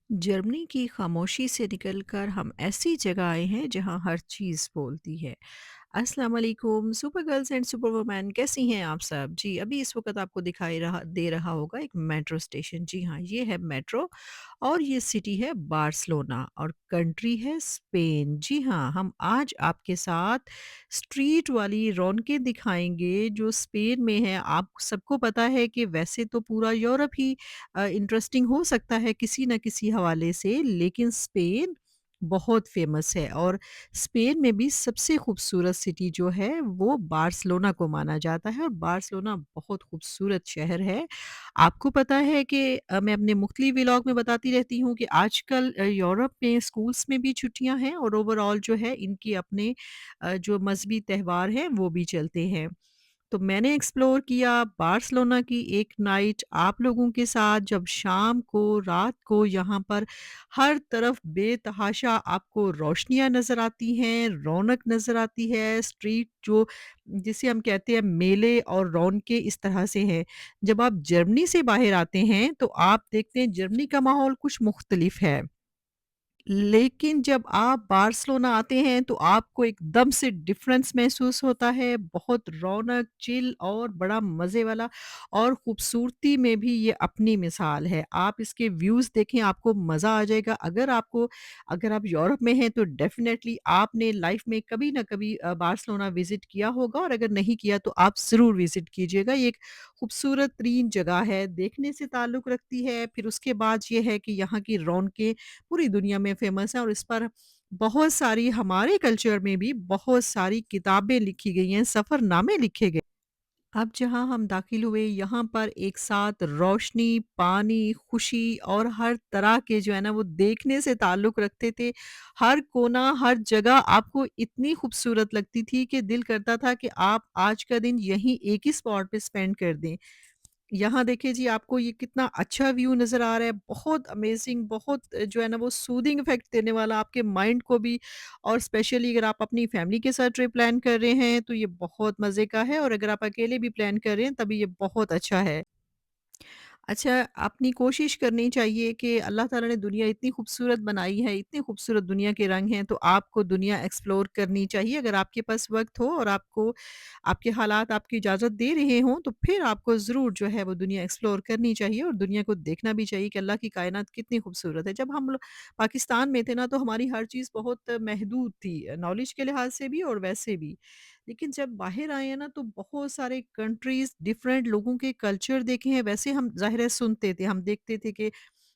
Germany की खामोशी से निकलकर हम ऐसी जगह आए हैं जहां हर चीज़ बोलती है। अस्सलाम वालेकुम super girls and super women, कैसी हैं आप सब? जी, अभी इस वक़्त आपको दिखाई रहा दे रहा होगा एक मेट्रो स्टेशन। जी हाँ, ये है मेट्रो और ये सिटी है बार्सिलोना और कंट्री है स्पेन। जी हाँ, हम आज आपके साथ स्ट्रीट वाली रौनकें दिखाएँगे जो स्पेन में है। आप सबको पता है कि वैसे तो पूरा यूरोप ही इंटरेस्टिंग हो सकता है किसी न किसी हवाले से, लेकिन स्पेन बहुत फ़ेमस है और स्पेन में भी सबसे खूबसूरत सिटी जो है वो बार्सिलोना को माना जाता है और बार्सिलोना बहुत खूबसूरत शहर है। आपको पता है कि मैं अपने मुख्तलिफ व्लॉग में बताती रहती हूँ कि आजकल यूरोप में स्कूल्स में भी छुट्टियाँ हैं और ओवरऑल जो है इनके अपने जो मज़हबी त्योहार हैं वो भी चलते हैं। तो मैंने एक्सप्लोर किया बार्सिलोना की एक नाइट आप लोगों के साथ जब शाम को, रात को यहाँ पर हर तरफ बेतहाशा आपको रोशनियाँ नज़र आती हैं, रौनक नज़र आती है, स्ट्रीट जो जिसे हम कहते हैं मेले और रौनकें इस तरह से हैं। जब आप जर्मनी से बाहर आते हैं, तो आप देखते हैं जर्मनी का माहौल कुछ मुख्तलिफ है। लेकिन जब आप बार्सिलोना आते हैं तो आपको एकदम से डिफरेंस महसूस होता है, बहुत रौनक, चिल और बड़ा मज़े वाला और खूबसूरती में भी ये अपनी मिसाल है। आप इसके व्यूज़ देखें, आपको मज़ा आ जाएगा। अगर आप यूरोप में हैं तो डेफ़िनेटली आपने लाइफ़ में कभी न कभी बार्सिलोना विज़िट किया होगा और अगर नहीं किया तो आप ज़रूर विज़िट कीजिएगा। ये एक खूबसूरत तरीन जगह है, देखने से ताल्लुक़ रखती है, फिर उसके बाद ये है कि यहाँ की रौनकें पूरी दुनिया में फ़ेमस है और इस पर बहुत सारी हमारे कल्चर में भी बहुत सारी किताबें लिखी गई हैं, सफ़रनामे लिखे गए। अब जहाँ हम दाखिल हुए यहाँ पर एक साथ रोशनी, पानी, खुशी और हर तरह के जो है ना वो देखने से ताल्लुक़ रखते थे। हर कोना, हर जगह आपको इतनी खूबसूरत लगती थी कि दिल करता था कि आप आज का दिन यहीं एक ही स्पॉट पे स्पेंड कर दें। यहाँ देखिए जी आपको ये कितना अच्छा व्यू नज़र आ रहा है, बहुत अमेज़िंग, बहुत जो है ना वो सूदिंग इफ़ेक्ट देने वाला आपके माइंड को भी और स्पेशली अगर आप अपनी फैमिली के साथ ट्रिप प्लान कर रहे हैं, तो ये बहुत मज़े का है और अगर आप अकेले भी प्लान कर रहे हैं, तभी ये बहुत अच्छा है। अच्छा, अपनी कोशिश करनी चाहिए कि अल्लाह ताला ने दुनिया इतनी खूबसूरत बनाई है, इतनी खूबसूरत दुनिया के रंग हैं, तो आपको दुनिया एक्सप्लोर करनी चाहिए। अगर आपके पास वक़्त हो और आपको आपके हालात आपकी इजाज़त दे रहे हों, तो फिर आपको ज़रूर जो है वो दुनिया एक्सप्लोर करनी चाहिए और दुनिया को देखना भी चाहिए कि अल्लाह की कायनात कितनी खूबसूरत है। जब हम लोग पाकिस्तान में थे ना, तो हमारी हर चीज़ बहुत महदूद थी, नॉलेज के लिहाज़ से भी और वैसे भी। लेकिन जब बाहर आए हैं ना तो बहुत सारे कंट्रीज़ डिफरेंट लोगों के कल्चर देखे हैं वैसे हम ज़ाहिर है सुनते थे, हम देखते थे कि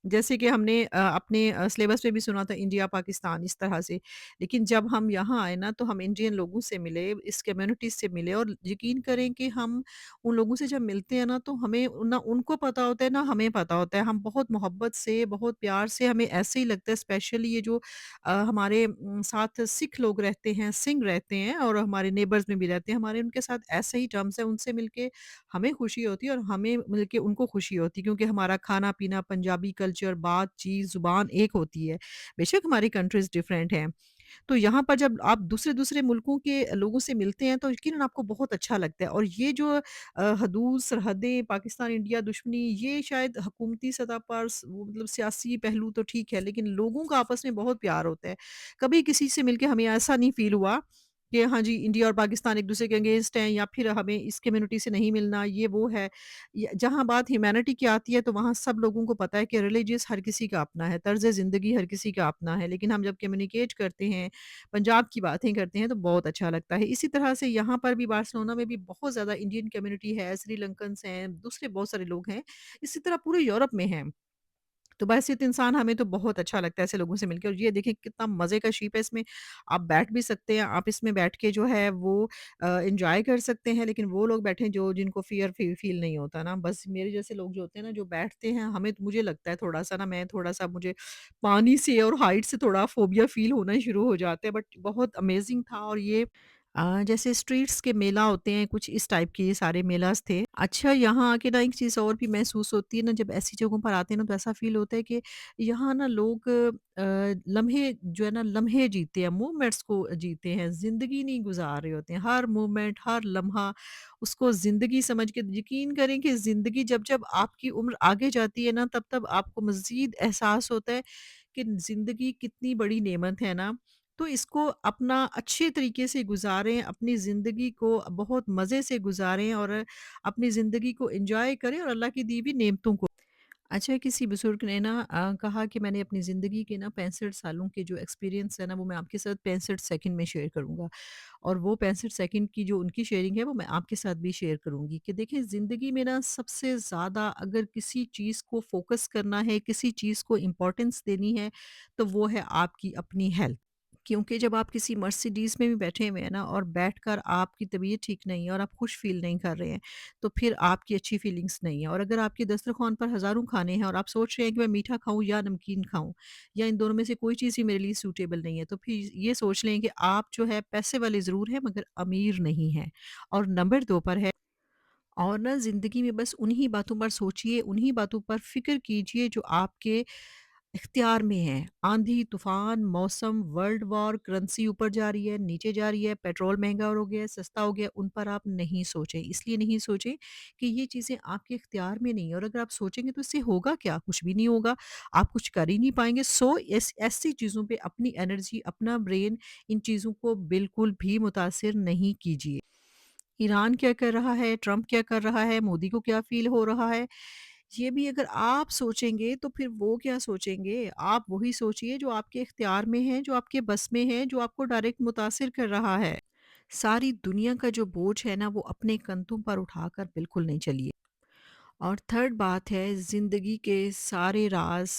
जैसे कि हमने अपने सिलेबस में भी सुना था इंडिया पाकिस्तान इस तरह से। लेकिन जब हम यहाँ आए ना तो हम इंडियन लोगों से मिले, इस कम्युनिटी से मिले और यकीन करें कि हम उन लोगों से जब मिलते हैं ना तो हमें ना उनको पता होता है ना हमें पता होता है। हम बहुत मोहब्बत से, बहुत प्यार से हमें ऐसे ही लगता है स्पेशली ये जो हमारे साथ सिख लोग रहते हैं, सिंह रहते हैं और हमारे नेबर्स में भी रहते हैं, हमारे उनके साथ ऐसे ही टर्म्स हैं, उनसे मिलके हमें खुशी होती है और हमें मिलके उनको खुशी होती है क्योंकि हमारा खाना-पीना, पंजाबी कल्चर, बातचीत, ज़ुबान एक होती है। बेशक हमारी कंट्रीज़ डिफरेंट हैं। तो यहाँ पर जब आप दूसरे-दूसरे मुल्कों के लोगों से मिलते हैं तो यकीनन आपको बहुत अच्छा लगता है और ये जो हदूद, सरहदें, पाकिस्तान, इंडिया दुश्मनी ये शायद हुकूमती सतह पर वो मतलब सियासी पहलू तो ठीक है लेकिन लोगों का आपस में बहुत प्यार होता है। कभी किसी से मिलके हमें ऐसा नहीं फ़ील हुआ कि हाँ जी, इंडिया और पाकिस्तान एक-दूसरे के अगेंस्ट हैं या फिर हमें इस कम्युनिटी से नहीं मिलना, ये वो है। जहाँ बात ह्यूमैनिटी की आती है तो वहाँ सब लोगों को पता है कि रिलीजियस हर किसी का अपना है, तर्ज़ ज़िंदगी हर किसी का अपना है। लेकिन हम जब कम्युनिकेट करते हैं, पंजाब की बातें करते हैं तो बहुत अच्छा लगता है। इसी तरह से यहाँ पर भी बार्सिलोना में भी बहुत ज़्यादा इंडियन कम्युनिटी है, श्रीलंकन्स हैं, दूसरे बहुत सारे लोग हैं। इसी तरह पूरे यूरोप में हैं। तो बहैसियत इंसान हमें तो बहुत अच्छा लगता है ऐसे लोगों से मिलके और ये देखिए कितना मज़े का शिप है इसमें, आप बैठ भी सकते हैं, आप इसमें बैठ के जो है वो एन्जॉय कर सकते हैं, लेकिन वो लोग बैठे जो जिनको फ़ियर फ़ील नहीं होता ना, बस मेरे जैसे लोग जो होते हैं ना, जो बैठते हैं हमें मुझे लगता है थोड़ा-सा ना मैं थोड़ा-सा मुझे पानी से और हाइट से थोड़ा फ़ोबिया फ़ील होना शुरू हो जाता है, बट बहुत अमेज़िंग था और ये जैसे स्ट्रीट्स के मेला होते हैं, कुछ इस टाइप के ये सारे मेलाज़ थे। अच्छा, यहाँ आके ना एक चीज़ और भी महसूस होती है ना, जब ऐसी जगहों पर आते हैं ना, तो ऐसा फ़ील होता है कि यहाँ ना लोग लम्हे जो है ना, लम्हे जीते हैं, मोमेंट्स को जीते हैं, ज़िंदगी नहीं गुज़ार रहे होते हैं। हर मोमेंट, हर लम्हा उसको ज़िंदगी समझ के यकीन करें कि ज़िंदगी जब-जब आपकी उम्र आगे जाती है ना, तब-तब आपको मज़ीद एहसास होता है कि ज़िंदगी कितनी बड़ी नेमत है ना। तो इसको अपना अच्छे तरीके से गुज़ारें, अपनी ज़िंदगी को बहुत मज़े से गुज़ारें और अपनी ज़िंदगी को एन्जॉय करें और अल्लाह की दी हुई नेमतों को। अच्छा, किसी बुज़ुर्ग ने ना कहा कि मैंने अपनी ज़िंदगी के ना 65 सालों के जो एक्सपीरियंस है ना, वो मैं आपके साथ 65 सेकंड में शेयर करूँगा। और वो 65 सेकंड की जो उनकी शेयरिंग है, वो मैं आपके साथ भी शेयर करूँगी कि देखिए, ज़िंदगी में ना सबसे ज़्यादा अगर किसी चीज़ को फ़ोकस करना है, किसी चीज़ को इम्पोर्टेंस देनी है, तो वो है आपकी अपनी हेल्थ। क्योंकि जब आप किसी मर्सिडीज़ में भी बैठे हुए हैं ना, और बैठकर आपकी तबीयत ठीक नहीं है और आप खुश फ़ील नहीं कर रहे हैं, तो फिर आपकी अच्छी फ़ीलिंग्स नहीं है। और अगर आपके दस्तरख़्वान पर हज़ारों खाने हैं और आप सोच रहे हैं कि मैं मीठा खाऊँ या नमकीन खाऊँ, या इन दोनों में से कोई चीज़ ही मेरे लिए सूटेबल नहीं है, तो फिर ये सोच लें कि आप जो है पैसे वाले ज़रूर हैं, मगर अमीर नहीं हैं। और नंबर 2 पर है, और ना ज़िंदगी में बस उन्हीं बातों पर सोचिए, उन्हीं बातों पर फ़िक्र कीजिए जो आपके इख्तियार में है। आंधी, तूफ़ान, मौसम, वर्ल्ड वॉर, करेंसी ऊपर जा रही है, नीचे जा रही है, पेट्रोल महँगा हो गया है, सस्ता हो गया है, उन पर आप नहीं सोचें। इसलिए नहीं सोचें कि ये चीज़ें आपके इख्तियार में नहीं है, और अगर आप सोचेंगे तो इससे होगा क्या? कुछ भी नहीं होगा। आप कुछ कर ही नहीं पाएँगे। सो ऐसी चीज़ों पे अपनी एनर्जी, अपना ब्रेन, इन चीज़ों को बिल्कुल भी मुतासिर नहीं कीजिए। ईरान क्या कर रहा है, ट्रंप क्या कर रहा है, मोदी को क्या फ़ील हो रहा है, ये भी अगर आप सोचेंगे तो फिर वो क्या सोचेंगे? आप वही सोचिए जो आपके इख्तियार में है, जो आपके बस में है, जो आपको डायरेक्ट मुतासिर कर रहा है। सारी दुनिया का जो बोझ है ना, वो अपने कंधों पर उठाकर बिल्कुल नहीं चलिए। और थर्ड बात है, ज़िंदगी के सारे राज़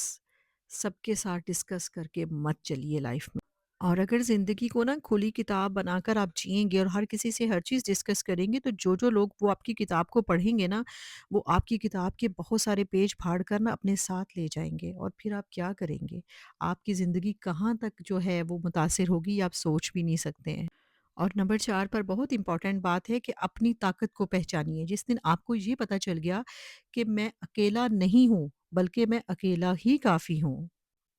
सबके साथ डिस्कस करके मत चलिए लाइफ़ में। और अगर ज़िंदगी को ना खुली किताब बनाकर आप जिएँगे और हर किसी से हर चीज़ डिस्कस करेंगे, तो जो-जो लोग वो आपकी किताब को पढ़ेंगे ना, वो आपकी किताब के बहुत सारे पेज फाड़ कर ना अपने साथ ले जाएँगे, और फिर आप क्या करेंगे? आपकी ज़िंदगी कहाँ तक जो है वो मुतासिर होगी, ये आप सोच भी नहीं सकते हैं। और नंबर 4 पर बहुत इम्पोर्टेंट बात है कि अपनी ताकत को पहचानिए। जिस दिन आपको ये पता चल गया कि मैं अकेला नहीं हूँ, बल्कि मैं अकेला ही काफ़ी हूँ।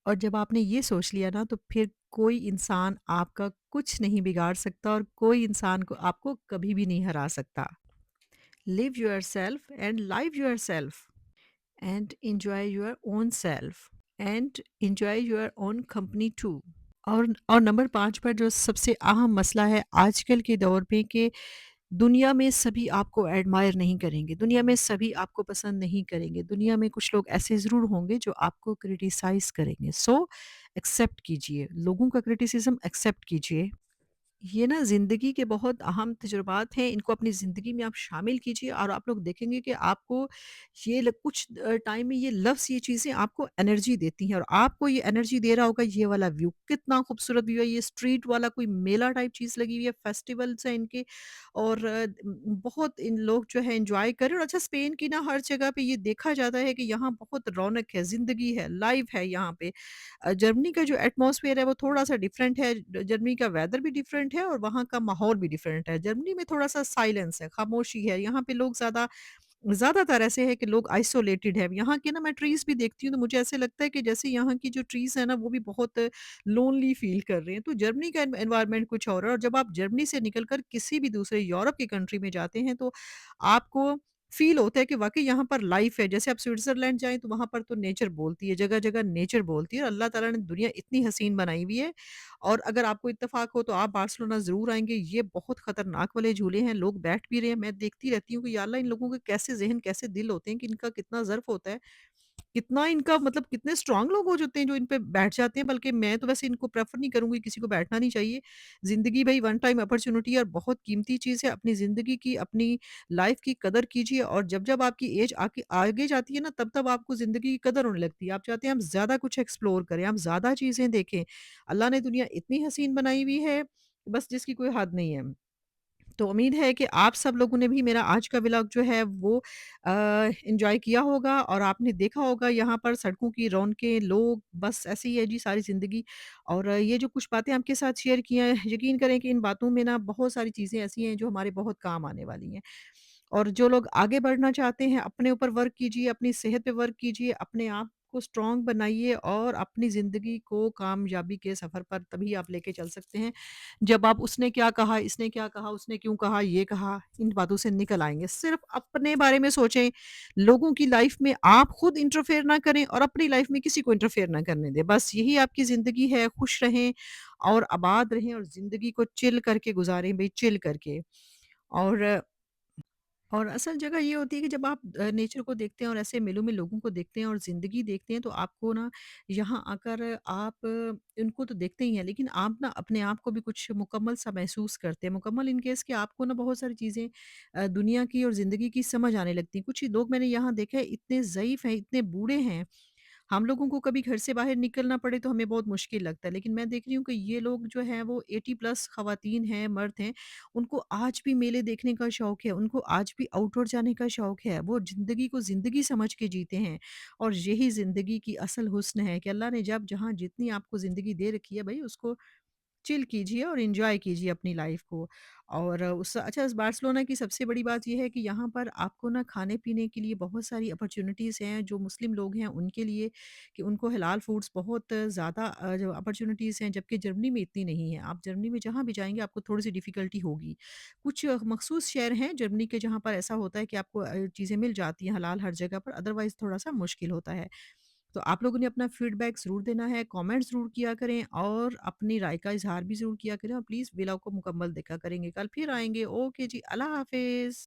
और जब आपने ये सोच लिया ना, तो फिर कोई इंसान आपका कुछ नहीं बिगाड़ सकता, और कोई इंसान को आपको कभी भी नहीं हरा सकता। Live yourself and live yourself and enjoy your own self and enjoy your own company too. और नंबर 5 पर जो सबसे अहम मसला है आजकल के दौर पे, कि दुनिया में सभी आपको एडमायर नहीं करेंगे, दुनिया में सभी आपको पसंद नहीं करेंगे, दुनिया में कुछ लोग ऐसे ज़रूर होंगे जो आपको क्रिटिसाइज़ करेंगे। सो एक्सेप्ट कीजिए, लोगों का क्रिटिसिज़्म एक्सेप्ट कीजिए। ये ना ज़िंदगी के बहुत अहम तजुर्बात हैं, इनको अपनी ज़िंदगी में आप शामिल कीजिए, और आप लोग देखेंगे कि आपको कुछ टाइम में ये लफ्ज़, ये चीज़ें आपको एनर्जी देती हैं, और आपको ये एनर्जी दे रहा होगा ये वाला व्यू, कितना खूबसूरत व्यू है, ये स्ट्रीट वाला कोई मेला टाइप चीज़ लगी हुई है, फेस्टिवल्स हैं इनके, और बहुत इन लोग जो है एंजॉय कर रहे हैं। और अच्छा, स्पेन की ना हर जगह पे ये देखा जाता है कि यहाँ बहुत रौनक है, ज़िंदगी है, लाइव है यहाँ पे। जर्मनी का जो एटमॉस्फेयर है वो थोड़ा-सा डिफरेंट है, जर्मनी का वेदर भी डिफरेंट है और वहाँ का माहौल भी डिफरेंट है। जर्मनी में थोड़ा-सा साइलेंस है, खामोशी है, यहाँ पे लोग ज़्यादातर ऐसे है कि लोग आइसोलेटेड है। यहाँ के ना मैं ट्रीज़ भी देखती हूँ, तो मुझे ऐसे लगता है कि जैसे यहाँ की जो ट्रीज़ है ना, वो भी बहुत लोनली फ़ील कर रहे हैं। तो जर्मनी का एनवायरनमेंट कुछ और है, और जब आप जर्मनी से निकल कर किसी भी दूसरे यूरोप की कंट्री में जाते हैं, तो आपको फ़ील होता है कि वाक़ई यहाँ पर लाइफ़ है। जैसे आप स्विट्ज़रलैंड जाएँ, तो वहाँ पर तो नेचर बोलती है, जगह-जगह नेचर बोलती है, और अल्लाह ताला ने दुनिया इतनी हसीन बनाई हुई है। और अगर आपको इत्तेफ़ाक हो तो आप बार्सिलोना ज़रूर आएँगे। ये बहुत ख़तरनाक वाले झूले हैं, लोग बैठ भी रहे हैं। मैं देखती रहती हूँ कि या अल्लाह, इन लोगों के कैसे ज़हन, कैसे दिल होते हैं, कि इनका कितना ज़र्फ़ होता है। कितना इनका मतलब, कितने स्ट्रॉन्ग लोग हो जाते हैं जो इन पे बैठ जाते हैं। बल्कि मैं तो वैसे इनको प्रेफ़र नहीं करूँगी, किसी को बैठना नहीं चाहिए। ज़िंदगी भई वन टाइम अपॉर्च्युनिटी है, और बहुत कीमती चीज़ है। अपनी ज़िंदगी की, अपनी लाइफ़ की कदर कीजिए, और जब-जब आपकी एज आगे आगे जाती है ना, तब-तब आपको ज़िंदगी की कदर होने लगती है। आप चाहते हैं हम ज़्यादा कुछ एक्सप्लोर करें, हम ज़्यादा चीज़ें देखें। अल्लाह ने दुनिया इतनी हसीन बनाई हुई है, बस जिसकी कोई हद नहीं है। तो उम्मीद है कि आप सब लोगों ने भी मेरा आज का व्लॉग जो है वो एन्जॉय किया होगा और आपने देखा होगा यहाँ पर सड़कों की रौनकें, लोग, बस ऐसे ही है जी सारी ज़िंदगी। और ये जो कुछ बातें आपके साथ शेयर की हैं, यकीन करें कि इन बातों में ना बहुत सारी चीज़ें ऐसी हैं जो हमारे बहुत काम आने वाली हैं। और जो लोग आगे बढ़ना चाहते हैं, अपने ऊपर वर्क कीजिए, अपनी सेहत पे वर्क कीजिए, अपने आप को स्ट्रॉन्ग बनाइए और अपनी ज़िंदगी को कामयाबी के सफ़र पर तभी आप लेके चल सकते हैं, जब आप उसने क्या कहा, इसने क्या कहा, उसने क्यों कहा, ये कहा, इन बातों से निकल आएँगे। सिर्फ़ अपने बारे में सोचें, लोगों की लाइफ़ में आप खुद इंटरफेयर ना करें और अपनी लाइफ़ में किसी को इंटरफेयर ना करने दें। बस यही आपकी ज़िंदगी है, खुश रहें और आबाद रहें और ज़िंदगी को चिल करके गुज़ारें भई, चिल करके। और और असल जगह ये होती है कि जब आप नेचर को देखते हैं और ऐसे मेलों में लोगों को देखते हैं और ज़िंदगी देखते हैं तो आपको ना यहाँ आकर आप उनको तो देखते ही हैं लेकिन आप ना अपने आप को भी कुछ मुकम्मल सा महसूस करते हैं। मुकम्मल इन केस कि आपको ना बहुत सारी चीज़ें दुनिया की और ज़िंदगी की समझ आने लगती हैं। कुछ लोग मैंने यहाँ देखा है इतने ज़ईफ़ हैं, इतने बूढ़े हैं, हम लोगों को कभी घर से बाहर निकलना पड़े तो हमें बहुत मुश्किल लगता है, लेकिन मैं देख रही हूँ कि ये लोग जो हैं वो 80 प्लस ख़वातीन हैं, मर्द हैं, उनको आज भी मेले देखने का शौक है, उनको आज भी आउटडोर जाने का शौक है। वो ज़िंदगी को ज़िंदगी समझ के जीते हैं और यही ज़िंदगी की असल हुस्न है कि अल्लाह ने जब जहाँ जितनी आपको ज़िंदगी दे रखी है भई उसको चिल कीजिए और एन्जॉय कीजिए अपनी लाइफ को। और उस अच्छा इस बार्सिलोना की सबसे बड़ी बात ये है कि यहाँ पर आपको ना खाने-पीने के लिए बहुत सारी अपॉर्च्युनिटीज़ हैं, जो मुस्लिम लोग हैं उनके लिए कि उनको हलाल फूड्स बहुत ज़्यादा जो अपॉर्च्युनिटीज़ हैं, जबकि जर्मनी में इतनी नहीं है। आप जर्मनी में जहाँ भी जाएँगे आपको थोड़ी-सी डिफ़िकल्टी होगी। कुछ मखसूस शहर हैं जर्मनी के जहाँ पर ऐसा होता है कि आपको चीज़ें मिल जाती हैं हलाल हर जगह पर, अदरवाइज़ थोड़ा-सा मुश्किल होता है। तो आप लोगों ने अपना फीडबैक ज़रूर देना है, कमेंट ज़रूर किया करें और अपनी राय का इज़हार भी ज़रूर किया करें और प्लीज़ व्लॉग को मुकम्मल देखा करेंगे। कल फिर आएँगे। ओके जी, अल्लाह हाफ़िज़।